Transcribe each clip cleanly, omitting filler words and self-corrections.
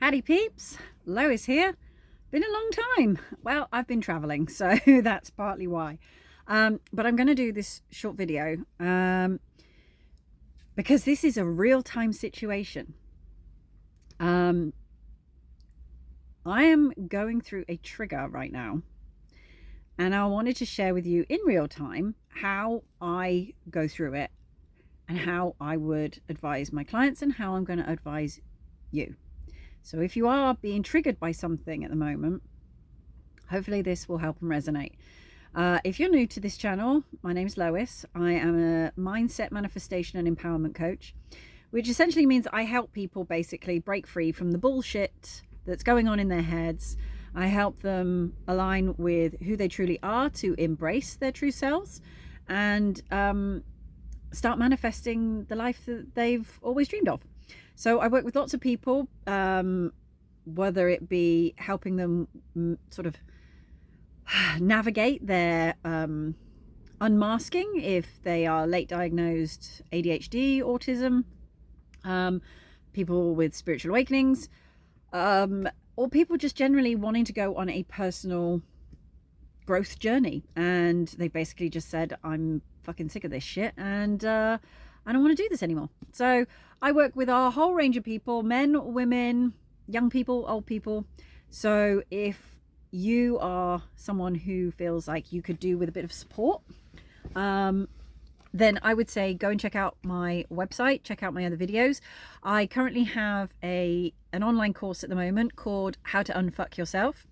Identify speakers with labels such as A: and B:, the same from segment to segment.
A: Howdy peeps, Lois here. Been a long time. Well, I've been traveling, so that's partly why. But I'm going to do this short video because this is a real-time situation. I am going through a trigger right now, and I wanted to share with you in real time how I go through it and how I would advise my clients and how I'm going to advise you. So if you are being triggered by something at the moment, hopefully this will help and resonate. If you're new to this channel, my name's Lois. I am a mindset, manifestation and empowerment coach, which essentially means I help people basically break free from the bullshit that's going on in their heads. I help them align with who they truly are to embrace their true selves and start manifesting the life that they've always dreamed of. So I work with lots of people, whether it be helping them sort of navigate their unmasking if they are late diagnosed ADHD, autism, people with spiritual awakenings, or people just generally wanting to go on a personal growth journey. And they basically just said, I'm fucking sick of this shit and I don't want to do this anymore. So I work with a whole range of people, men, women, young people, old people. So if you are someone who feels like you could do with a bit of support, then I would say go and check out my website, check out my other videos. I currently have an online course at the moment called How to Unfuck Yourself.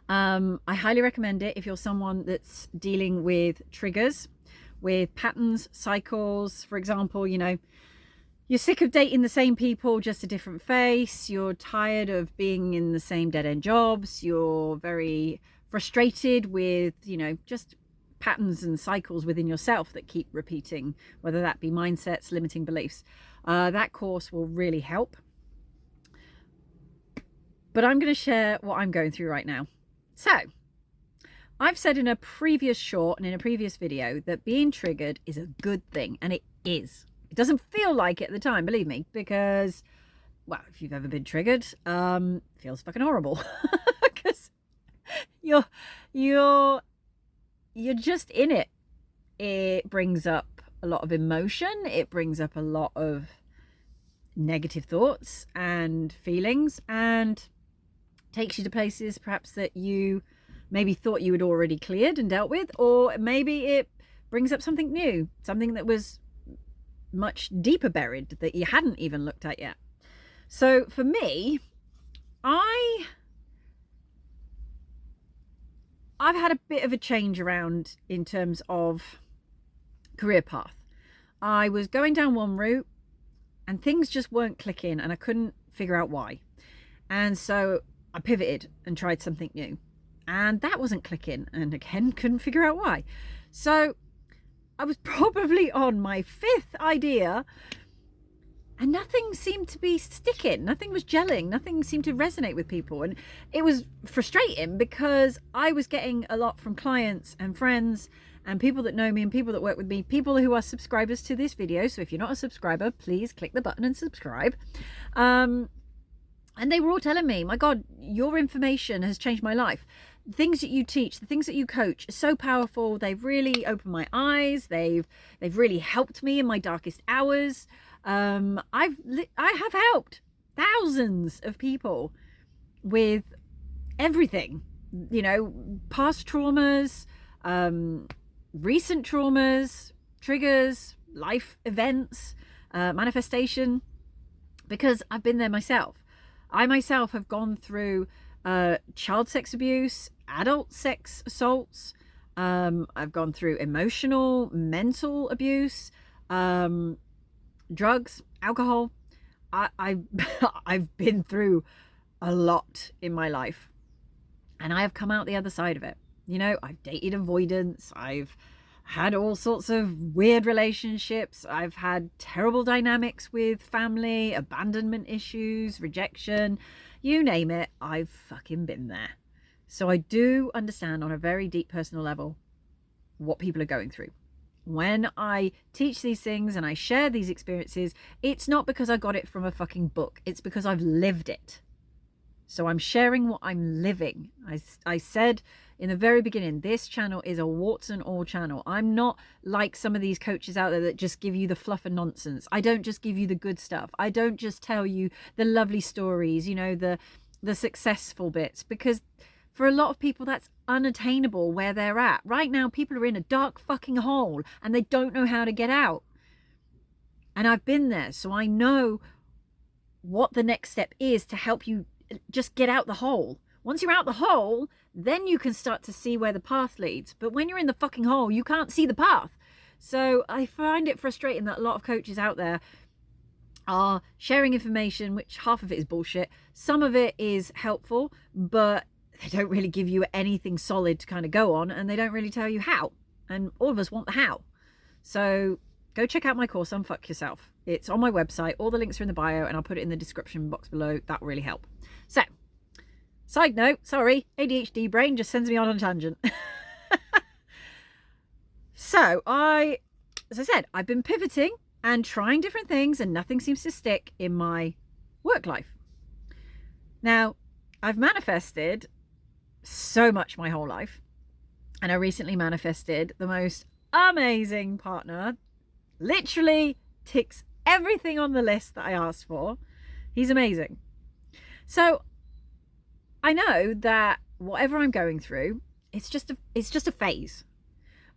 A: I highly recommend it if you're someone that's dealing with triggers, with patterns, cycles. For example, you know, you're sick of dating the same people, just a different face. You're tired of being in the same dead-end jobs. You're very frustrated with, you know, just patterns and cycles within yourself that keep repeating, whether that be mindsets, limiting beliefs. That course will really help. But I'm going to share what I'm going through right now. So I've said in a previous short and in a previous video that being triggered is a good thing, and it is. It doesn't feel like it at the time, believe me, because, well, if you've ever been triggered, it feels fucking horrible because you're just in it. It brings up a lot of emotion. It brings up a lot of negative thoughts and feelings and takes you to places perhaps that you maybe thought you had already cleared and dealt with, or maybe it brings up something new, something that was much deeper buried that you hadn't even looked at yet. So for me, I've had a bit of a change around in terms of career path. I was going down one route and things just weren't clicking and I couldn't figure out why. And so I pivoted and tried something new. And that wasn't clicking, and again, couldn't figure out why. So I was probably on my fifth idea, and nothing seemed to be sticking. Nothing was gelling. Nothing seemed to resonate with people. And it was frustrating because I was getting a lot from clients and friends and people that know me and people that work with me, people who are subscribers to this video. So if you're not a subscriber, please click the button and subscribe. And they were all telling me, my God, your information has changed my life. The things that you teach, the things that you coach are so powerful. They've really opened my eyes. They've really helped me in my darkest hours. I have helped thousands of people with everything, you know, past traumas, recent traumas, triggers, life events, manifestation, because I've been there myself. I myself have gone through child sex abuse, adult sex assaults. I've gone through emotional, mental abuse, drugs, alcohol. I've been through a lot in my life, and I have come out the other side of it. You know, I've dated avoidance. I've had all sorts of weird relationships. I've had terrible dynamics with family, abandonment issues, rejection, you name it. I've fucking been there. So I do understand on a very deep personal level what people are going through. When I teach these things and I share these experiences, it's not because I got it from a fucking book. It's because I've lived it. So I'm sharing what I'm living. I said in the very beginning, this channel is a warts and all channel. I'm not like some of these coaches out there that just give you the fluff and nonsense. I don't just give you the good stuff. I don't just tell you the lovely stories, you know, the successful bits, because for a lot of people that's unattainable where they're at. Right now, people are in a dark fucking hole and they don't know how to get out. And I've been there, so I know what the next step is to help you just get out the hole. Once you're out the hole, then you can start to see where the path leads. But when you're in the fucking hole, you can't see the path. So I find it frustrating that a lot of coaches out there are sharing information, which half of it is bullshit. Some of it is helpful, but they don't really give you anything solid to kind of go on, and they don't really tell you how. And all of us want the how. So go check out my course, Unfuck Yourself. It's on my website. All the links are in the bio, and I'll put it in the description box below. That will really help. So, side note, sorry, ADHD brain just sends me on a tangent. So, as I said, I've been pivoting and trying different things, and nothing seems to stick in my work life. Now, I've manifested so much my whole life, and I recently manifested the most amazing partner. Literally ticks everything on the list that I asked for. He's amazing. So I know that whatever I'm going through, it's just a phase,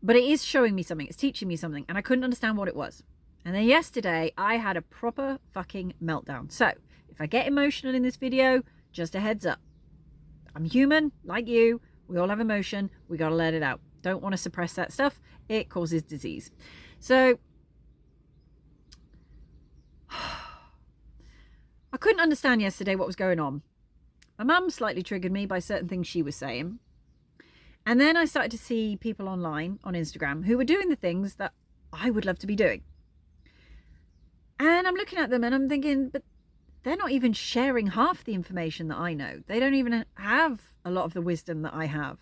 A: but it is showing me something. It's teaching me something, and I couldn't understand what it was. And then yesterday I had a proper fucking meltdown. So if I get emotional in this video, just a heads up. I'm human like you. We all have emotion. We got to let it out. Don't want to suppress that stuff. It causes disease. So I couldn't understand yesterday what was going on. My mum slightly triggered me by certain things she was saying. And then I started to see people online on Instagram who were doing the things that I would love to be doing. And I'm looking at them and I'm thinking, but they're not even sharing half the information that I know. They don't even have a lot of the wisdom that I have.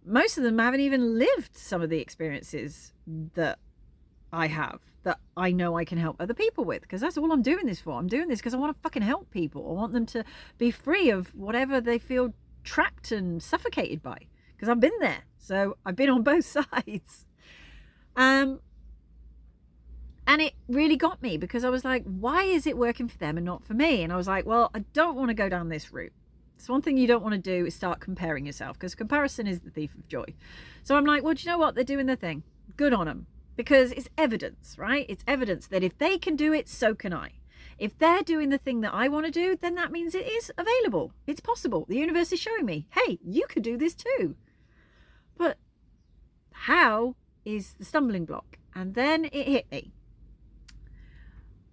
A: Most of them haven't even lived some of the experiences that I have, that I know I can help other people with, because that's all I'm doing this for. I'm doing this because I want to fucking help people. I want them to be free of whatever they feel trapped and suffocated by, because I've been there. So I've been on both sides. And it really got me, because I was like, why is it working for them and not for me? And I was like, well, I don't want to go down this route. It's one thing you don't want to do is start comparing yourself, because comparison is the thief of joy. So I'm like, well, do you know what? They're doing their thing. Good on them. Because it's evidence, right? It's evidence that if they can do it, so can I. If they're doing the thing that I want to do, then that means it is available. It's possible. The universe is showing me, hey, you could do this too. But how is the stumbling block? And then it hit me.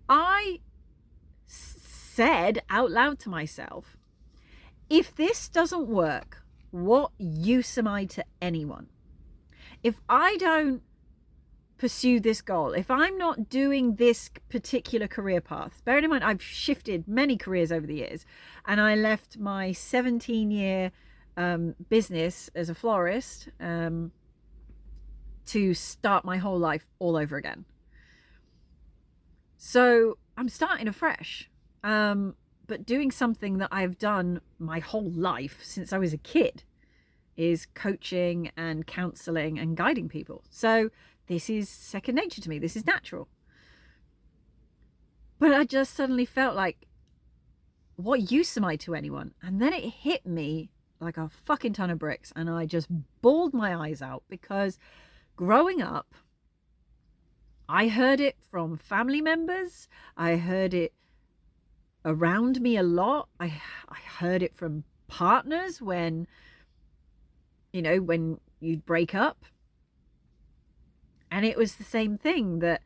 A: I said out loud to myself, if this doesn't work, what use am I to anyone? If I don't pursue this goal, if I'm not doing this particular career path, bearing in mind I've shifted many careers over the years, and I left my 17-year business as a florist to start my whole life all over again. So I'm starting afresh, but doing something that I've done my whole life since I was a kid is coaching and counseling and guiding people. So this is second nature to me. This is natural. But I just suddenly felt like, what use am I to anyone? And then it hit me like a fucking ton of bricks, and I just bawled my eyes out, because growing up, I heard it from family members. I heard it around me a lot. I heard it from partners when you'd break up. And it was the same thing, that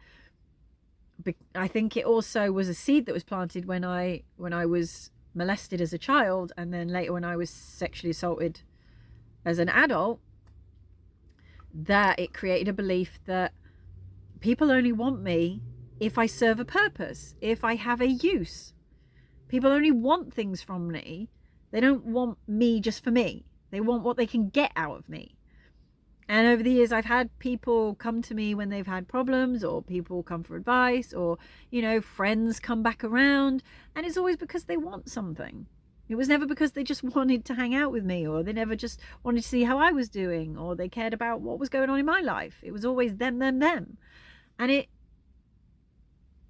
A: I think it also was a seed that was planted when I was molested as a child, and then later when I was sexually assaulted as an adult, that it created a belief that people only want me if I serve a purpose, if I have a use. People only want things from me. They don't want me just for me. They want what they can get out of me. And over the years, I've had people come to me when they've had problems, or people come for advice, or, you know, friends come back around. And it's always because they want something. It was never because they just wanted to hang out with me, or they never just wanted to see how I was doing, or they cared about what was going on in my life. It was always them. And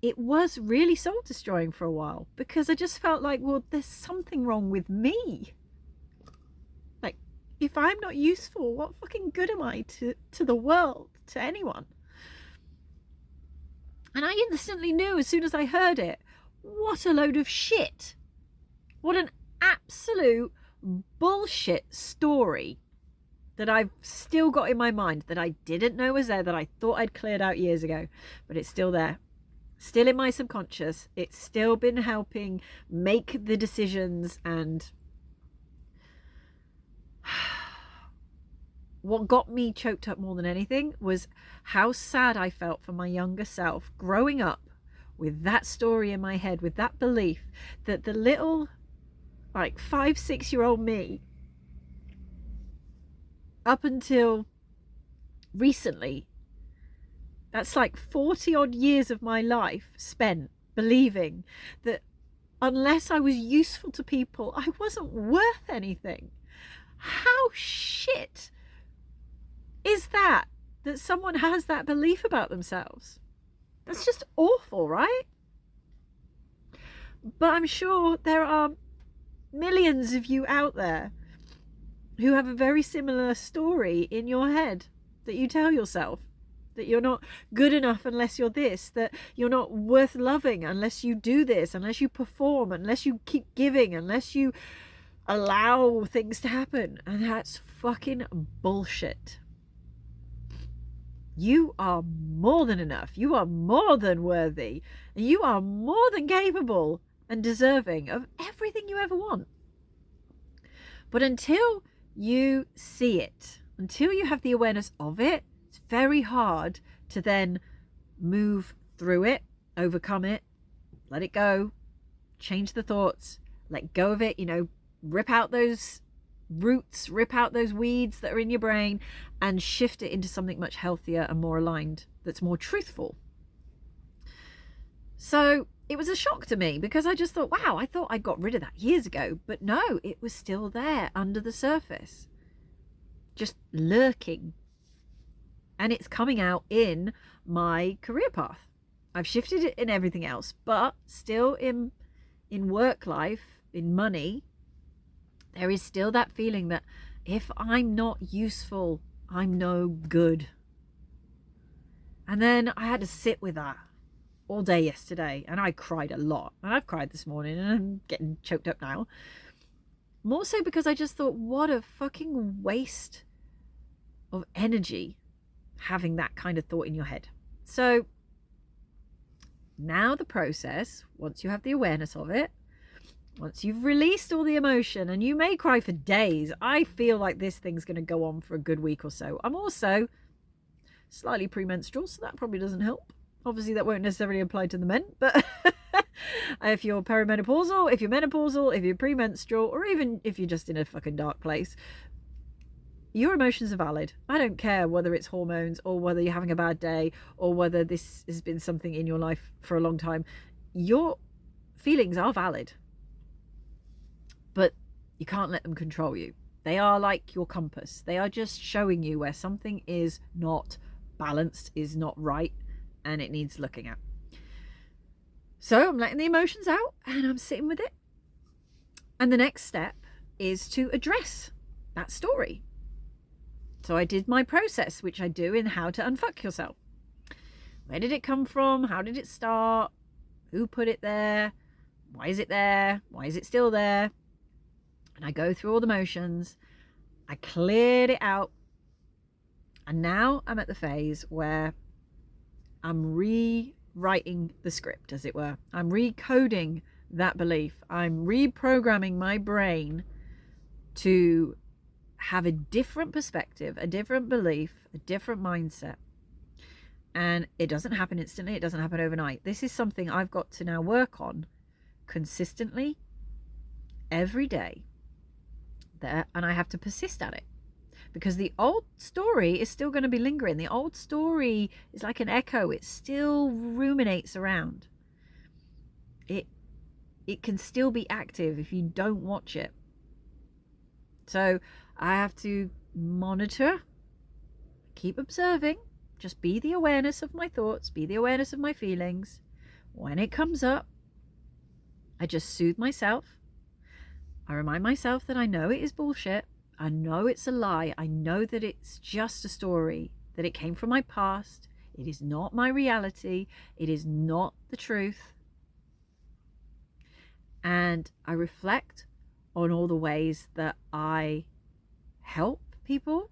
A: it was really soul destroying for a while, because I just felt like, well, there's something wrong with me. Like, if I'm not useful, what fucking good am I to the world, to anyone? And I instantly knew as soon as I heard it, what a load of shit. What an absolute bullshit story that I've still got in my mind, that I didn't know was there, that I thought I'd cleared out years ago, but it's still there. Still in my subconscious. It's still been helping make the decisions. And what got me choked up more than anything was how sad I felt for my younger self growing up with that story in my head, with that belief that the little, like 5-6-year-old me, up until recently, that's like 40 odd years of my life spent believing that unless I was useful to people, I wasn't worth anything. How shit is that someone has that belief about themselves? That's just awful, right? But I'm sure there are millions of you out there who have a very similar story in your head that you tell yourself. That you're not good enough unless you're this, that you're not worth loving unless you do this, unless you perform, unless you keep giving, unless you allow things to happen. And that's fucking bullshit. You are more than enough. You are more than worthy. And you are more than capable and deserving of everything you ever want. But until you see it, until you have the awareness of it, it's very hard to then move through it, overcome it, let it go, change the thoughts, let go of it, you know, rip out those roots, rip out those weeds that are in your brain, and shift it into something much healthier and more aligned, that's more truthful. So it was a shock to me, because I just thought, wow, I thought I got rid of that years ago. But no, it was still there under the surface, just lurking. And it's coming out in my career path. I've shifted it in everything else, but still in work life, in money, there is still that feeling that if I'm not useful, I'm no good. And then I had to sit with that all day yesterday, and I cried a lot. And I've cried this morning, and I'm getting choked up now. More so because I just thought, what a fucking waste of energy having that kind of thought in your head. So now the process, once you have the awareness of it, once you've released all the emotion, and you may cry for days. I feel like this thing's going to go on for a good week or so. I'm also slightly premenstrual, so that probably doesn't help. Obviously, that won't necessarily apply to the men, but if you're perimenopausal, if you're menopausal, if you're premenstrual, or even if you're just in a fucking dark place, your emotions are valid. I don't care whether it's hormones, or whether you're having a bad day, or whether this has been something in your life for a long time. Your feelings are valid, but you can't let them control you. They are like your compass. They are just showing you where something is not balanced, is not right, and it needs looking at. So I'm letting the emotions out, and I'm sitting with it. And the next step is to address that story. So I did my process, which I do in How to Unfuck Yourself. Where did it come from? How did it start? Who put it there? Why is it there? Why is it still there? And I go through all the motions. I cleared it out. And now I'm at the phase where I'm rewriting the script, as it were. I'm recoding that belief. I'm reprogramming my brain to have a different perspective, a different belief, a different mindset. And it doesn't happen instantly. It doesn't happen overnight. This is something I've got to now work on consistently every day there, and I have to persist at it, because the old story is still going to be lingering. The old story is like an echo. It still ruminates around. It can still be active if you don't watch it. So I have to monitor, keep observing, just be the awareness of my thoughts, be the awareness of my feelings. When it comes up, I just soothe myself. I remind myself that I know it is bullshit. I know it's a lie. I know that it's just a story, that it came from my past. It is not my reality. It is not the truth. And I reflect on all the ways that I help people.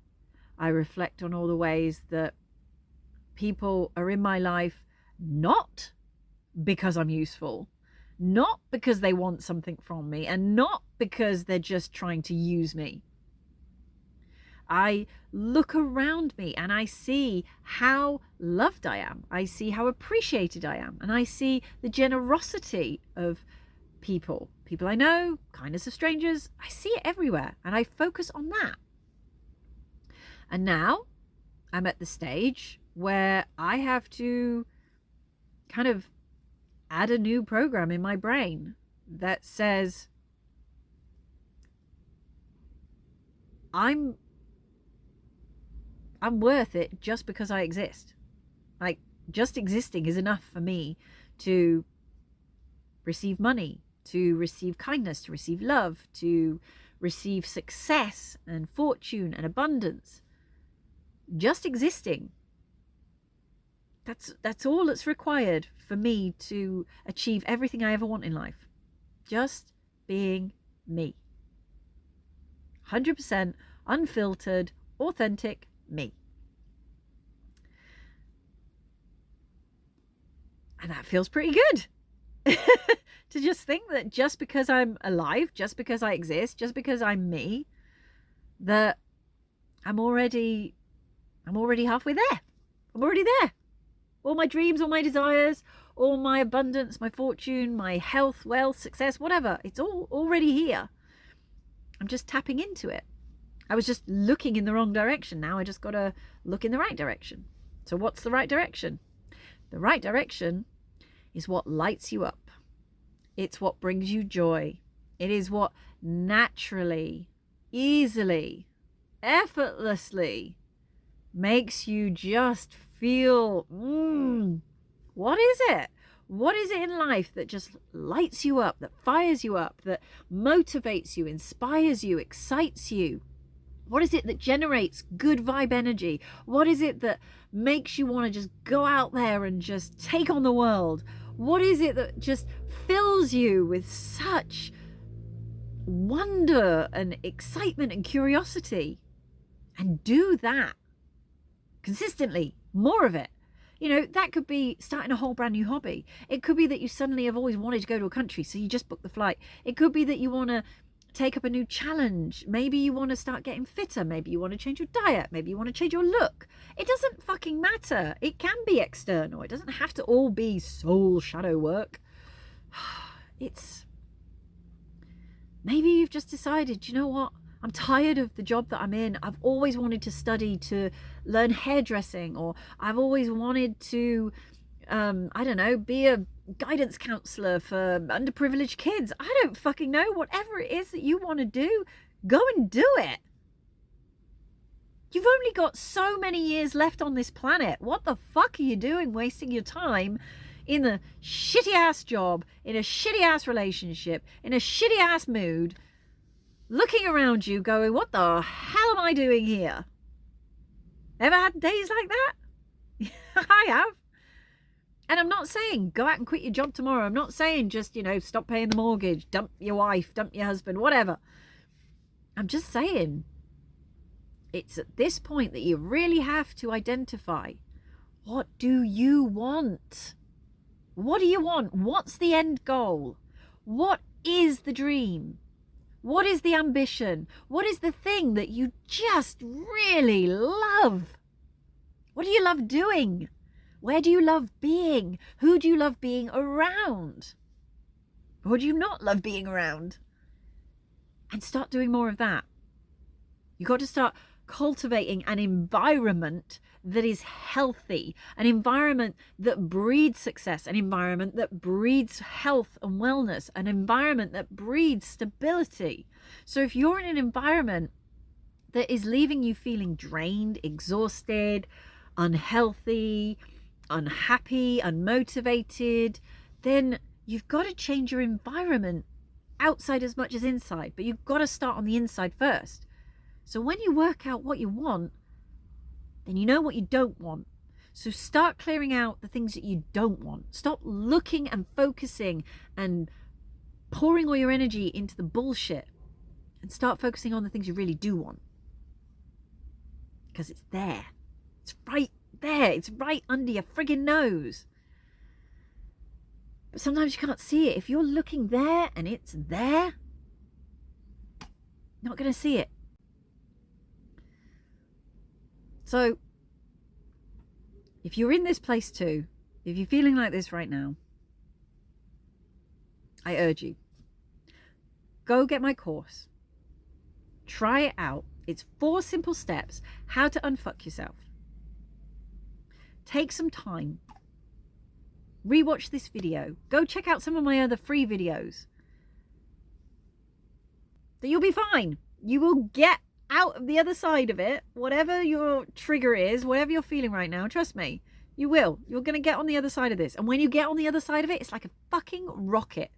A: I reflect on all the ways that people are in my life not because I'm useful, not because they want something from me, and not because they're just trying to use me. I look around me and I see how loved I am. I see how appreciated I am. And I see the generosity of people I know, kindness of strangers. I see it everywhere, and I focus on that. And now I'm at the stage where I have to kind of add a new program in my brain that says I'm worth it just because I exist. Like, just existing is enough for me to receive money, to receive kindness, to receive love, to receive success and fortune and abundance. Just existing. That's all that's required for me to achieve everything I ever want in life. Just being me. 100% unfiltered, authentic me. And that feels pretty good. To just think that just because I'm alive, just because I exist, just because I'm me, that I'm already halfway there. I'm already there. All my dreams, all my desires, all my abundance, my fortune, my health, wealth, success, whatever, it's all already here. I'm just tapping into it. I was just looking in the wrong direction. Now I just got to look in the right direction. So what's the right direction? The right direction is what lights you up. It's what brings you joy. It is what naturally, easily, effortlessly makes you just feel, what is it? What is it in life that just lights you up, that fires you up, that motivates you, inspires you, excites you? What is it that generates good vibe energy? What is it that makes you want to just go out there and just take on the world? What is it that just fills you with such wonder and excitement and curiosity? And do that consistently, more of it. You know, that could be starting a whole brand new hobby. It could be that you suddenly have always wanted to go to a country, so you just book the flight. It could be that you want to take up a new challenge. Maybe you want to start getting fitter. Maybe you want to change your diet. Maybe you want to change your look. It doesn't fucking matter. It can be external. It doesn't have to all be soul shadow work. It's maybe you've just decided, you know what? I'm tired of the job that I'm in. I've always wanted to study to learn hairdressing, or I've always wanted to, I don't know, be a guidance counselor for underprivileged kids. I don't fucking know. Whatever it is that you want to do, go and do it. You've only got so many years left on this planet. What the fuck are you doing wasting your time in a shitty ass job, in a shitty ass relationship, in a shitty ass mood, looking around you going, what the hell am I doing here? Ever had days like that? I have. And I'm not saying go out and quit your job tomorrow. I'm not saying just, stop paying the mortgage, dump your wife, dump your husband, whatever. I'm just saying it's at this point that you really have to identify, what do you want? What do you want? What's the end goal? What is the dream? What is the ambition? What is the thing that you just really love? What do you love doing? Where do you love being? Who do you love being around? Or do you not love being around? And start doing more of that. You've got to start cultivating an environment that is healthy, an environment that breeds success, an environment that breeds health and wellness, an environment that breeds stability. So if you're in an environment that is leaving you feeling drained, exhausted, unhealthy, unhappy, unmotivated, then you've got to change your environment outside as much as inside, but you've got to start on the inside first. So when you work out what you want, then you know what you don't want. So start clearing out the things that you don't want. Stop looking and focusing and pouring all your energy into the bullshit, and start focusing on the things you really do want. Because it's there. It's right there. It's right under your friggin' nose. But sometimes you can't see it. If you're looking there and it's there, you're not going to see it. So, if you're in this place too, if you're feeling like this right now, I urge you, go get my course. Try it out. It's 4 simple steps how to unfuck yourself. Take some time. Rewatch this video. Go check out some of my other free videos. That you'll be fine. You will get out of the other side of it. Whatever your trigger is, whatever you're feeling right now, trust me, you will. You're going to get on the other side of this. And when you get on the other side of it, it's like a fucking rocket.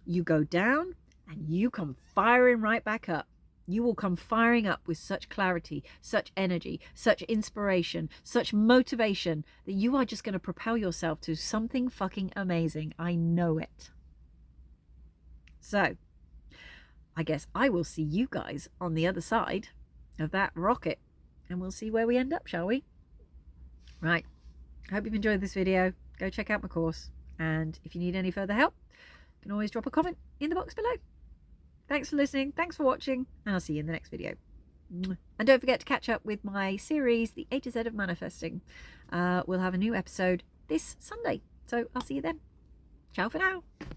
A: You go down and you come firing right back up. You will come firing up with such clarity, such energy, such inspiration, such motivation that you are just going to propel yourself to something fucking amazing. I know it. So, I guess I will see you guys on the other side of that rocket, and we'll see where we end up, shall we? Right. I hope you've enjoyed this video. Go check out my course. And if you need any further help, you can always drop a comment in the box below. Thanks for listening. Thanks for watching. And I'll see you in the next video. And don't forget to catch up with my series, The A to Z of Manifesting. We'll have a new episode this Sunday. So I'll see you then. Ciao for now.